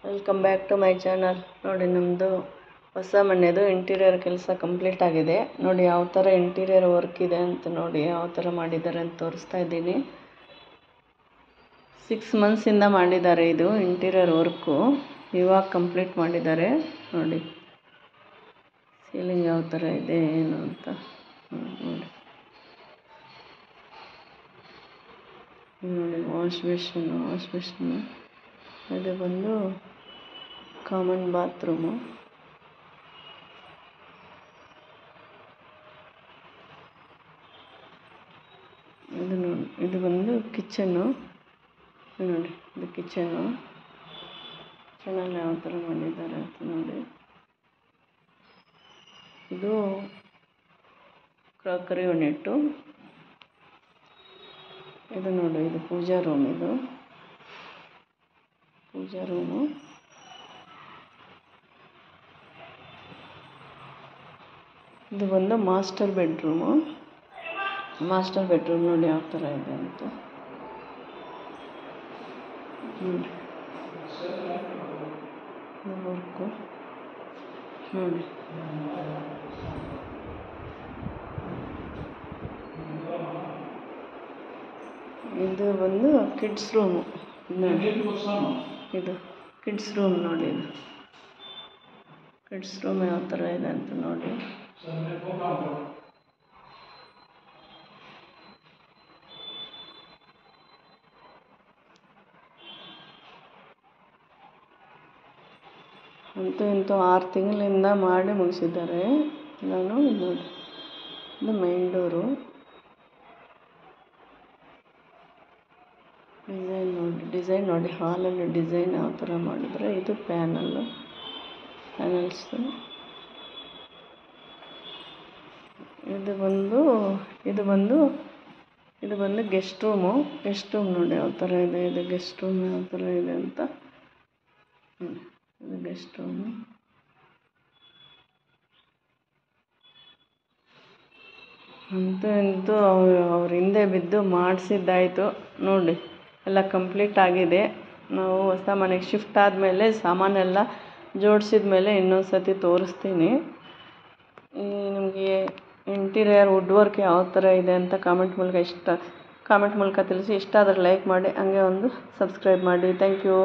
Welcome back to my channel. ನೋಡಿ, ನಮ್ಮದು ಹೊಸ ಮನೆಯದು ಇಂಟೀರಿಯರ್ ಕೆಲಸ ಕಂಪ್ಲೀಟ್ ಆಗಿದೆ. ನೋಡಿ ಯಾವ ಥರ ಇಂಟೀರಿಯರ್ ವರ್ಕ್ ಇದೆ ಅಂತ ನೋಡಿ ಯಾವ ಥರ ಮಾಡಿದ್ದಾರೆ ಅಂತ ತೋರಿಸ್ತಾ ಇದ್ದೀನಿ. 6 ಮಂತ್ಸಿಂದ ಮಾಡಿದ್ದಾರೆ ಇದು ಇಂಟೀರಿಯರ್ ವರ್ಕು. ಇವಾಗ ಕಂಪ್ಲೀಟ್ ಮಾಡಿದ್ದಾರೆ. ನೋಡಿ ಸೀಲಿಂಗ್ ಯಾವ ಥರ ಇದೆ ಏನು ಅಂತ ನೋಡಿ. ನೋಡಿ ವಾಶ್ ಬೇಷನ್ನು ಇದು ಬಂದು ಕಾಮನ್ ಬಾತ್ರೂಮು. ಇದು ಬಂದು ಕಿಚನ್ನು. ನೋಡಿ ಇದು ಕಿಚನ್ನು ಯಾವ ಥರ ಮಾಡಿದ್ದಾರೆ ಅಂತ ನೋಡಿ. ಇದು ಕ್ರಾಕರಿ ಯೂನಿಟ್ಟು. ಇದು ನೋಡಿ, ಇದು ಪೂಜಾ ರೂಮ್. ಇದು ಪೂಜಾ ರೂಮು. ಇದು ಬಂದು ಮಾಸ್ಟರ್ ಬೆಡ್ರೂಮು. ನೋಡಿ ಯಾವ ಥರ ಇದೆ ಅಂತ ನೋಡಿ. ವರ್ಕು ನೋಡಿ. ಇದು ಬಂದು ಕಿಡ್ಸ್ ರೂಮು. ಇದು ಕಿಡ್ಸ್ ರೂಮ್ ನೋಡಿ. ಇದು ಕಿಡ್ಸ್ ರೂಮ್ ಯಾವ ಥರ ಇದೆ ಅಂತ ನೋಡಿ. ಅಂತೂ 6 ತಿಂಗಳಿಂದ ಮಾಡಿ ಮುಗಿಸಿದ್ದಾರೆ. ನಾನು ನೋಡಿ, ಇದು ಮೈನ್ ಡೋರು. ಡಿಸೈನ್ ನೋಡಿ ಹಾಲಲ್ಲಿ ಡಿಸೈನ್ ಯಾವ ಥರ ಮಾಡಿದರೆ. ಇದು ಪ್ಯಾನಲ್ಸ್. ಇದು ಬಂದು ಗೆಸ್ಟ್ ರೂಮ್ ನೋಡಿ ಯಾವ ಥರ ಇದೆ. ಇದು ಗೆಸ್ಟ್ ರೂಮ್ ಯಾವ ಥರ ಇದೆ ಅಂತ. ಇದು ಗೆಸ್ಟ್ ರೂಮು. ಅಂತೂ ಅವ್ರ ಹಿಂದೆ ಬಿದ್ದು ಮಾಡಿಸಿದ್ದಾಯಿತು. ನೋಡಿ ಎಲ್ಲ ಕಂಪ್ಲೀಟ್ ಆಗಿದೆ. ನಾವು ಹೊಸ ಮನೆಗೆ ಶಿಫ್ಟ್ ಆದಮೇಲೆ ಸಾಮಾನೆಲ್ಲ ಜೋಡಿಸಿದ ಮೇಲೆ ಇನ್ನೊಂದು ಸತಿ ತೋರಿಸ್ತೀನಿ. ನಿಮಗೆ ಇಂಟೀರಿಯರ್ ವುಡ್ ವರ್ಕ್ ಯಾವ ಥರ ಇದೆ ಅಂತ ಕಾಮೆಂಟ್ ಮೂಲಕ ತಿಳಿಸಿ. ಇಷ್ಟ ಆದರೆ ಲೈಕ್ ಮಾಡಿ, ಹಂಗೆ ಒಂದು ಸಬ್ಸ್ಕ್ರೈಬ್ ಮಾಡಿ. Thank you.